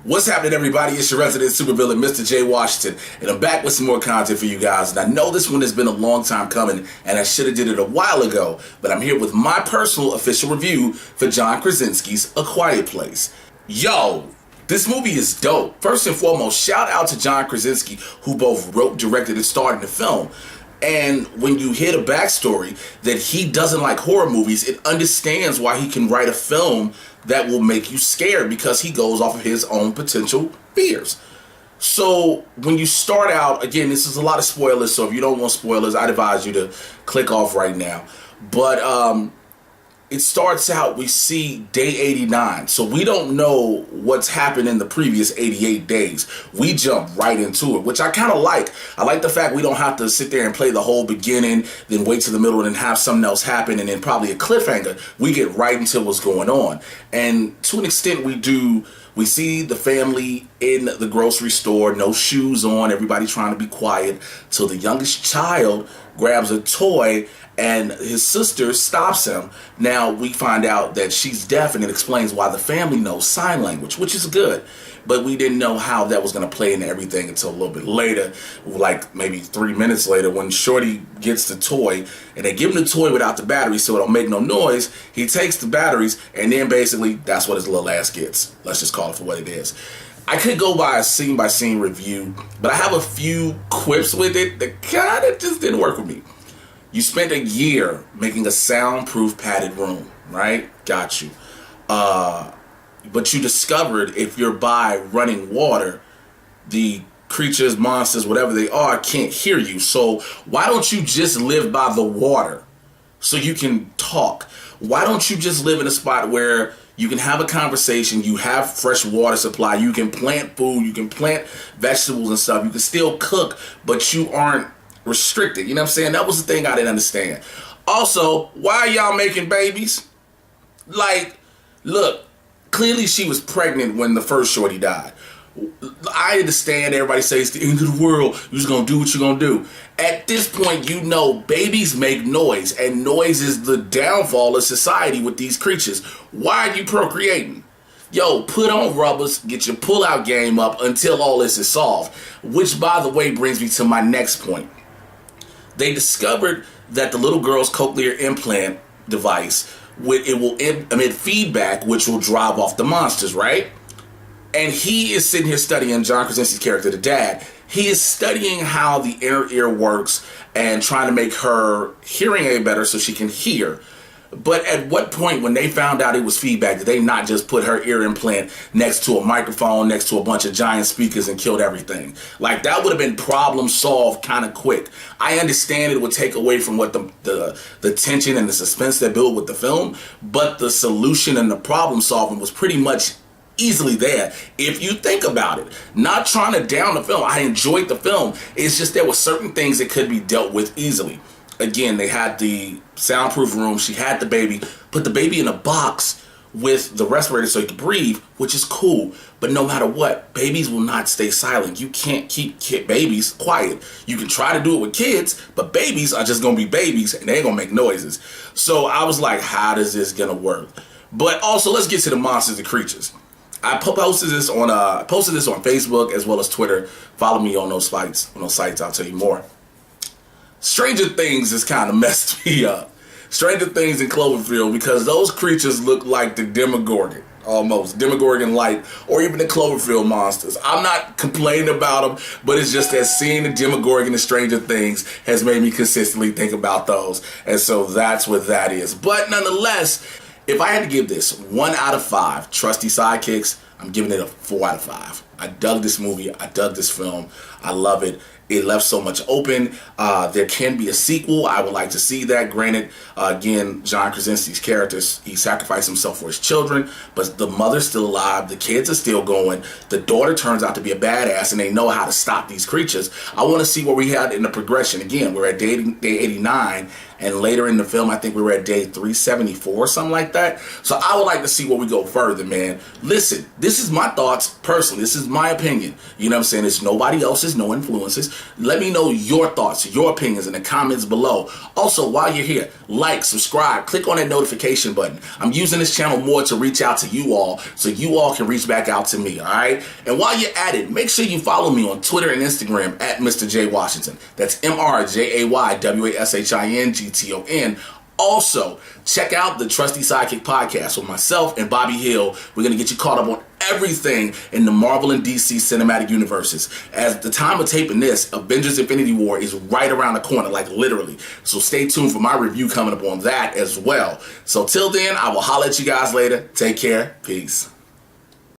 What's happening, everybody? It's your resident supervillain, Mr. J. Washington, and I'm back with some more content for you guys. And I know this one has been a long time coming, and I should have did it a while ago, but I'm here with my personal official review for John Krasinski's A Quiet Place. Yo, this movie is dope. First and foremost, shout out to John Krasinski, who both wrote, directed, and starred in the film. And when you hear the backstory that he doesn't like horror movies, it understands why he can write a film that will make you scared, because he goes off of his own potential fears. So when you start out, again, this is a lot of spoilers, so if you don't want spoilers, I'd advise you to click off right now. But it starts out, we see day 89. So we don't know what's happened in the previous 88 days. We jump right into it, which I kind of like. I like the fact we don't have to sit there and play the whole beginning, then wait to the middle and then have something else happen and then probably a cliffhanger. We get right into what's going on. And to an extent we see the family in the grocery store, no shoes on, everybody trying to be quiet, till the youngest child grabs a toy and his sister stops him. Now we find out that she's deaf, and it explains why the family knows sign language, which is good. But we didn't know how that was going to play into everything until a little bit later, like maybe 3 minutes later, when Shorty gets the toy, and they give him the toy without the batteries so it don't make no noise. He takes the batteries, and then basically that's what his little ass gets. Let's just call it for what it is. I could go by a scene-by-scene review, but I have a few quips with it that kind of just didn't work with me. You spent a year making a soundproof padded room, right? Got you. But you discovered if you're by running water, the creatures, monsters, whatever they are, can't hear you. So why don't you just live by the water so you can talk? Why don't you just live in a spot where you can have a conversation, you have fresh water supply, you can plant food, you can plant vegetables and stuff, you can still cook, but you aren't restricted? You know what I'm saying? That was the thing I didn't understand. Also, why are y'all making babies? Like, look, clearly she was pregnant when the first shorty died. I understand everybody says it's the end of the world, you're just gonna do what you're gonna do. At this point, you know babies make noise, and noise is the downfall of society with these creatures. Why are you procreating? Yo, put on rubbers, get your pull-out game up until all this is solved. Which, by the way, brings me to my next point. They discovered that the little girl's cochlear implant device, it will emit feedback, which will drive off the monsters, right? And he is sitting here studying, John Krasinski's character, the dad. He is studying how the inner ear works and trying to make her hearing aid better so she can hear. But at what point, when they found out it was feedback, did they not just put her ear implant next to a microphone, next to a bunch of giant speakers, and killed everything? Like, that would have been problem solved kind of quick. I understand it would take away from what the tension and the suspense that build with the film, but the solution and the problem solving was pretty much easily there if you think about it. Not trying to down the film. I enjoyed the film. It's just there were certain things that could be dealt with easily. Again, they had the soundproof room. She had the baby. Put the baby in a box with the respirator so he could breathe, which is cool. But no matter what, babies will not stay silent. You can't keep babies quiet. You can try to do it with kids, but babies are just going to be babies, and they ain't going to make noises. So I was like, how is this going to work? But also, let's get to the monsters and creatures. I posted this on Facebook as well as Twitter. Follow me on those sites. I'll tell you more. Stranger Things has kind of messed me up. Stranger Things in Cloverfield, because those creatures look like the Demogorgon, almost. Demogorgon light, or even the Cloverfield monsters. I'm not complaining about them, but it's just that seeing the Demogorgon in Stranger Things has made me consistently think about those. And so that's what that is. But nonetheless, if I had to give this 1 out of 5 Trusty Sidekicks, I'm giving it a 4 out of 5. I dug this movie. I dug this film. I love it. It left so much open. There can be a sequel. I would like to see that. Granted, again, John Krasinski's character, he sacrificed himself for his children, but the mother's still alive. The kids are still going. The daughter turns out to be a badass, and they know how to stop these creatures. I want to see where we had in the progression. Again, we're at day 89, and later in the film, I think we were at day 374 or something like that. So I would like to see where we go further, man. Listen, this is my thoughts personally. This is is my opinion. You know what I'm saying? It's nobody else's, no influences. Let me know your thoughts, your opinions in the comments below. Also, while you're here, like, subscribe, click on that notification button. I'm using this channel more to reach out to you all so you all can reach back out to me, all right? And while you're at it, make sure you follow me on Twitter and Instagram at Mr. J Washington. That's MrJaywashington. Also, check out the Trusty Sidekick podcast with myself and Bobby Hill. We're going to get you caught up on everything in the Marvel and DC cinematic universes. At the time of taping this, Avengers Infinity War is right around the corner, like literally. So stay tuned for my review coming up on that as well. So till then, I will holler at you guys later. Take care. Peace.